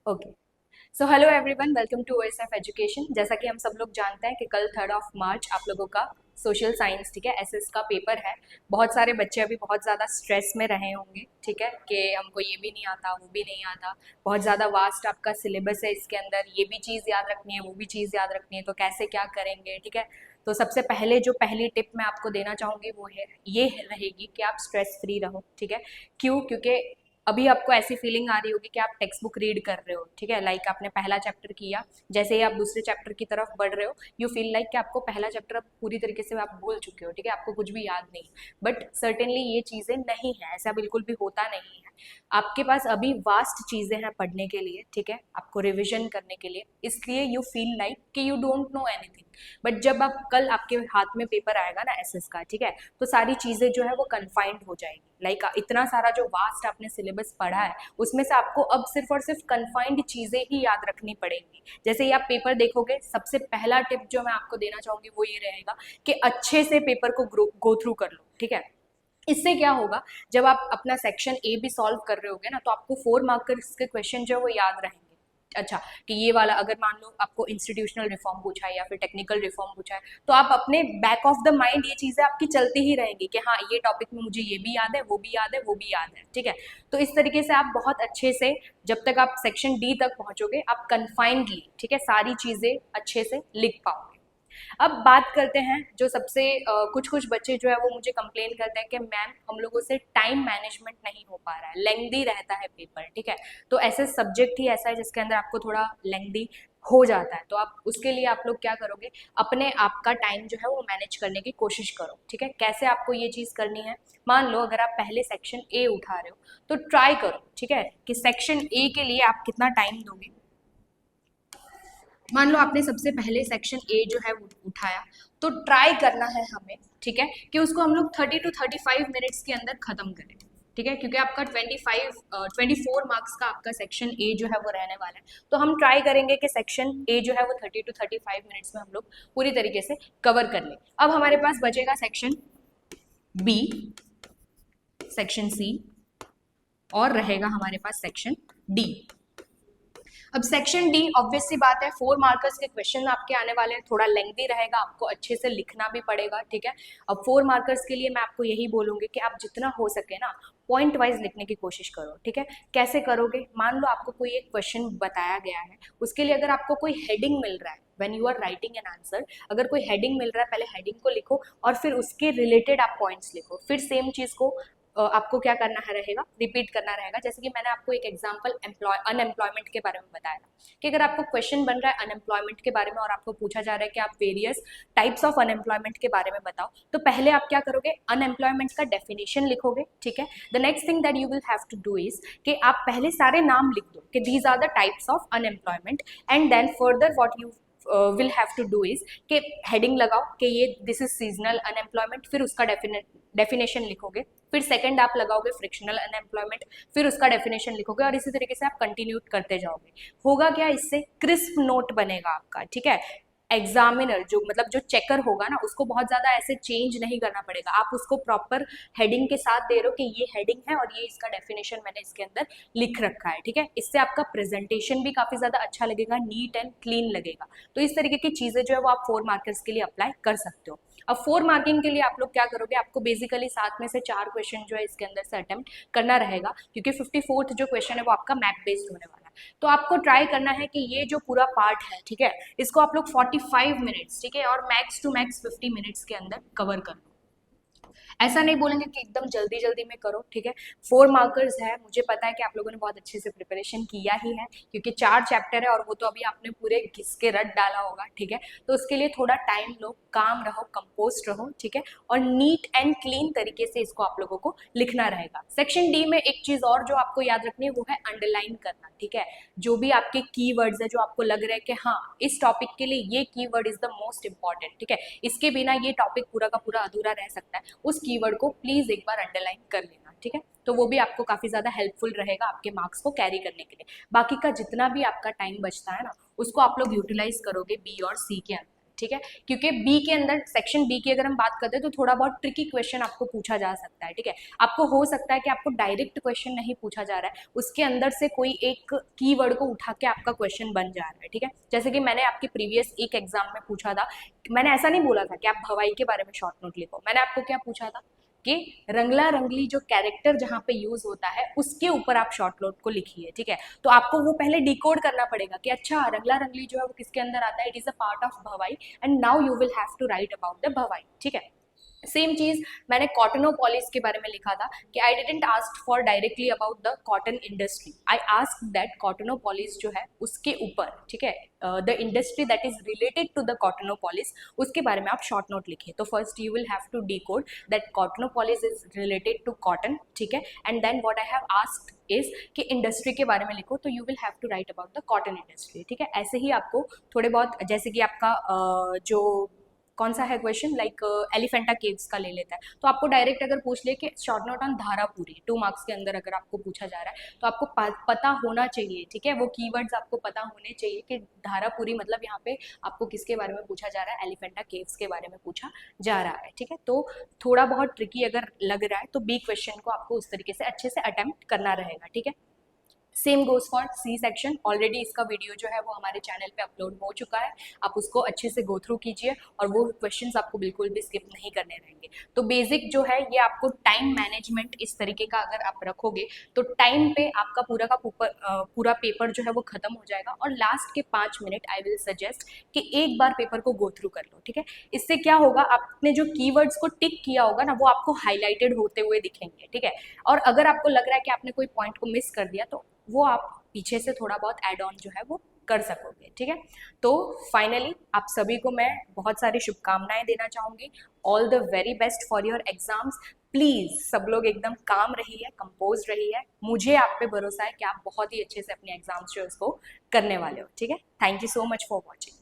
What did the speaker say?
Okay. So hello everyone, welcome to OSF education. जैसा कि हम सब लोग जानते हैं कि कल 3 मार्च आप लोगों का सोशल साइंस, ठीक है, एसएस का पेपर है। बहुत सारे बच्चे अभी बहुत ज़्यादा स्ट्रेस में रहे होंगे, ठीक है, कि हमको ये भी नहीं आता, वो भी नहीं आता। बहुत ज़्यादा वास्ट आपका सिलेबस है, इसके अंदर ये भी चीज़ याद रखनी है, वो भी चीज़ याद रखनी है, तो कैसे क्या करेंगे, ठीक है। तो सबसे पहले जो पहली टिप मैं आपको देना चाहूँगी वो है ये रहेगी कि आप स्ट्रेस फ्री रहो, ठीक है। क्यों? क्योंकि अभी आपको ऐसी फीलिंग आ रही होगी कि आप टेक्स्ट बुक रीड कर रहे हो, ठीक है, लाइक आपने पहला चैप्टर किया, जैसे ही आप दूसरे चैप्टर की तरफ बढ़ रहे हो यू फील लाइक कि आपको पहला चैप्टर अब पूरी तरीके से आप भूल चुके हो, ठीक है, आपको कुछ भी याद नहीं। बट सर्टेनली ये चीज़ें नहीं है, ऐसा बिल्कुल भी होता नहीं है। आपके पास अभी वास्ट चीज़ें हैं पढ़ने के लिए, ठीक है, आपको रिविजन करने के लिए, इसलिए यू फील लाइक कि you don't know anything. But जब आप कल आपके हाथ में पेपर आएगा ना एसएस का, ठीक है, तो सारी चीज़ें जो है वो कन्फाइंड हो जाएगी। लाइक इतना सारा जो वास्ट आपने सिलेबस पढ़ा है उसमें से आपको अब सिर्फ और सिर्फ कन्फाइंड चीज़ें ही याद रखनी पड़ेंगी। जैसे ही आप पेपर देखोगे, सबसे पहला टिप जो मैं आपको देना चाहूँगी वो ये रहेगा कि अच्छे से पेपर को गो थ्रू कर लो, ठीक है। इससे क्या होगा, जब आप अपना सेक्शन ए भी सॉल्व कर रहे होगे ना, तो आपको 4 मार्कर्स के क्वेश्चन जो है वो याद रहेंगे। अच्छा, कि ये वाला अगर मान लो आपको इंस्टीट्यूशनल रिफॉर्म पूछा है या फिर टेक्निकल रिफॉर्म पूछा है, तो आप अपने बैक ऑफ द माइंड ये चीज़ें आपकी चलती ही रहेंगी कि हाँ ये टॉपिक में मुझे ये भी याद है, वो भी याद है, वो भी याद है, ठीक है। तो इस तरीके से आप बहुत अच्छे से, जब तक आप सेक्शन डी तक पहुंचोगे, आप कन्फाइंडली, ठीक है, सारी चीज़ें अच्छे से लिख पाओगे। अब बात करते हैं जो सबसे कुछ कुछ बच्चे जो है वो मुझे कंप्लेन करते हैं कि मैम हम लोगों से टाइम मैनेजमेंट नहीं हो पा रहा है, लेंथी रहता है पेपर, ठीक है। तो ऐसे सब्जेक्ट ही ऐसा है जिसके अंदर आपको थोड़ा लेंथी हो जाता है, तो आप उसके लिए आप लोग क्या करोगे, अपने आप का टाइम जो है वो मैनेज करने की कोशिश करो, ठीक है। कैसे आपको ये चीज़ करनी है, मान लो अगर आप पहले सेक्शन ए उठा रहे हो तो ट्राई करो, ठीक है, कि सेक्शन ए के लिए आप कितना टाइम दोगे। मान लो आपने सबसे पहले सेक्शन ए जो है वो उठाया, तो ट्राई करना है हमें, ठीक है, कि उसको हम लोग 30 to 35 मिनट्स के अंदर खत्म करें, ठीक है, क्योंकि आपका 24 मार्क्स का आपका सेक्शन ए जो है वो रहने वाला है। तो हम ट्राई करेंगे कि सेक्शन ए जो है वो 30 to 35 मिनट्स में हम लोग पूरी तरीके से कवर कर लें। अब हमारे पास बचेगा सेक्शन बी, सेक्शन सी, और रहेगा हमारे पास सेक्शन डी। अब सेक्शन डी ऑब्वियस सी बात है, 4 मार्कर्स के क्वेश्चन आपके आने वाले हैं, थोड़ा लेंथी रहेगा, आपको अच्छे से लिखना भी पड़ेगा, ठीक है। अब 4 मार्कर्स के लिए मैं आपको यही बोलूंगी कि आप जितना हो सके ना पॉइंट वाइज लिखने की कोशिश करो, ठीक है। कैसे करोगे, मान लो आपको कोई एक क्वेश्चन बताया गया है, उसके लिए अगर आपको कोई हेडिंग मिल रहा है, when you are writing an answer, अगर कोई हेडिंग मिल रहा है, पहले हेडिंग को लिखो और फिर उसके रिलेटेड आप पॉइंट्स लिखो, फिर सेम चीज को आपको क्या करना है रहेगा, रिपीट करना रहेगा। जैसे कि मैंने आपको एक एग्जांपल अनएम्प्लॉयमेंट के बारे में बताया था, कि अगर आपको क्वेश्चन बन रहा है अनएम्प्लॉयमेंट के बारे में और आपको पूछा जा रहा है कि आप वेरियस टाइप्स ऑफ अनएम्प्लॉयमेंट के बारे में बताओ, तो पहले आप क्या करोगे, अनएम्प्लॉयमेंट का डेफिनेशन लिखोगे, ठीक है। The next thing that you will have to do is कि आप पहले सारे नाम लिख दो कि these are the types of unemployment, and then further what you will have to do is कि हेडिंग लगाओ कि ये दिस इज सीजनल अनएम्प्लॉयमेंट, फिर उसका डेफिनेशन लिखोगे, फिर सेकंड आप लगाओगे फ्रिक्शनल अनएम्प्लॉयमेंट, फिर उसका डेफिनेशन लिखोगे, और इसी तरीके से आप कंटिन्यू करते जाओगे। होगा क्या, इससे क्रिस्प नोट बनेगा आपका, ठीक है। एग्जामिनर जो मतलब जो चेकर होगा ना, उसको बहुत ज्यादा ऐसे चेंज नहीं करना पड़ेगा, आप उसको प्रॉपर हेडिंग के साथ दे रहे हो कि ये हेडिंग है और ये इसका डेफिनेशन मैंने इसके अंदर लिख रखा है, ठीक है। इससे आपका प्रेजेंटेशन भी काफी ज्यादा अच्छा लगेगा, नीट एंड क्लीन लगेगा। तो इस तरीके की चीजें जो है वो आप 4 मार्कर्स के लिए अप्लाई कर सकते हो। अब 4 मार्किंग के लिए आप लोग क्या करोगे, आपको बेसिकली 7 में से 4 क्वेश्चन जो है इसके अंदर से अटेम्प्ट करना रहेगा, क्योंकि 54th जो क्वेश्चन है वो आपका मैप बेस्ड होने वाला है। तो आपको ट्राई करना है कि ये जो पूरा पार्ट है, ठीक है, इसको आप लोग 45 मिनट्स, ठीक है, और मैक्स टू मैक्स 50 मिनट्स के अंदर कवर कर लो। ऐसा नहीं बोलेंगे कि एकदम जल्दी जल्दी में करो, ठीक है। 4 मार्कर्स है, मुझे पता है कि आप लोगों ने बहुत अच्छे से प्रिपरेशन किया ही है, क्योंकि 4 चैप्टर है और वो तो अभी आपने पूरे घिस के रट डाला होगा, ठीक है। तो उसके लिए थोड़ा टाइम लो, काम रहो, कंपोस्ट रहो, ठीक है, और नीट एंड क्लीन तरीके से इसको आप लोगों को लिखना रहेगा। सेक्शन डी में एक चीज और जो आपको याद रखनी है वो है अंडरलाइन करना, ठीक है। जो भी आपके कीवर्ड्स है, जो आपको लग रहा है कि हाँ इस टॉपिक के लिए ये keyword is the most important, ठीक है, इसके बिना ये टॉपिक पूरा का पूरा अधूरा रह सकता है, उस कीवर्ड को प्लीज एक बार अंडरलाइन कर लेना, ठीक है। तो वो भी आपको काफी ज्यादा हेल्पफुल रहेगा आपके मार्क्स को कैरी करने के लिए। बाकी का जितना भी आपका टाइम बचता है ना, उसको आप लोग यूटिलाइज करोगे बी और सी के अंदर, ठीक है, क्योंकि बी के अंदर, सेक्शन बी की अगर हम बात करते हैं तो थोड़ा बहुत ट्रिकी क्वेश्चन आपको पूछा जा सकता है, ठीक है। आपको हो सकता है कि आपको डायरेक्ट क्वेश्चन नहीं पूछा जा रहा है, उसके अंदर से कोई एक कीवर्ड को उठा के आपका क्वेश्चन बन जा रहा है, ठीक है। जैसे कि मैंने आपके प्रीवियस एक एग्जाम में पूछा था, मैंने ऐसा नहीं बोला था कि आप भवाई के बारे में शॉर्ट नोट लिखो, मैंने आपको क्या पूछा था कि रंगला रंगली जो कैरेक्टर जहाँ पे यूज होता है उसके ऊपर आप शॉर्ट नोट को लिखिए, ठीक है। तो आपको वो पहले डिकोड करना पड़ेगा कि अच्छा रंगला रंगली जो है वो किसके अंदर आता है, it is a part of भवाई and now you will have to write about the भवाई, ठीक है। सेम चीज मैंने कॉटनोपॉलिस के बारे में लिखा था कि I didn't ask for directly about the cotton industry, I ask that cottonopolis जो है उसके ऊपर, ठीक है, the industry that is related to the cottonopolis, उसके बारे में आप शॉर्ट नोट लिखिए। तो first you will have to decode that cottonopolis is related to cotton, ठीक है, and then what I have asked is कि इंडस्ट्री के बारे में लिखो, तो you will have to write about the cotton industry, ठीक है। ऐसे ही आपको थोड़े बहुत, जैसे कि आपका जो कौन सा है क्वेश्चन, लाइक एलिफेंटा केव्स का ले लेता है, तो आपको डायरेक्ट अगर पूछ ले कि short note on Dharapuri 2 marks के अंदर अगर आपको पूछा जा रहा है तो आपको पता होना चाहिए, ठीक है, वो कीवर्ड्स आपको पता होने चाहिए कि धारापुरी मतलब यहाँ पे आपको किसके बारे में पूछा जा रहा है, एलिफेंटा केव्स के बारे में पूछा जा रहा है, ठीक है। तो थोड़ा बहुत ट्रिकी अगर लग रहा है तो बी क्वेश्चन को आपको उस तरीके से अच्छे से अटेम्प्ट करना रहेगा, ठीक है। Same goes for C section, already इसका वीडियो जो है वो हमारे चैनल पे अपलोड हो चुका है, आप उसको अच्छे से गो थ्रू कीजिए और वो क्वेश्चंस आपको बिल्कुल भी स्किप नहीं करने रहेंगे। तो बेसिक जो है ये आपको टाइम मैनेजमेंट इस तरीके का अगर आप रखोगे तो टाइम पे आपका पूरा पेपर जो है वो खत्म हो जाएगा, और लास्ट के 5 मिनट आई विल सजेस्ट कि एक बार पेपर को गो थ्रू कर लो, ठीक है। इससे क्या होगा, आपने जो कीवर्ड्स को टिक किया होगा ना वो आपको हाईलाइटेड होते हुए दिखेंगे, ठीक है। और अगर आपको लग रहा है कि आपने कोई पॉइंट को मिस कर दिया तो वो आप पीछे से थोड़ा बहुत एड ऑन जो है वो कर सकोगे, ठीक है। तो फाइनली आप सभी को मैं बहुत सारी शुभकामनाएं देना चाहूंगी, all the very best for your exams. Please सब लोग एकदम काम रहिए, कंपोज रहिए, मुझे आप पे भरोसा है कि आप बहुत ही अच्छे से अपने एग्जाम्स जो है उसको करने वाले हो, ठीक है। Thank you so much for watching.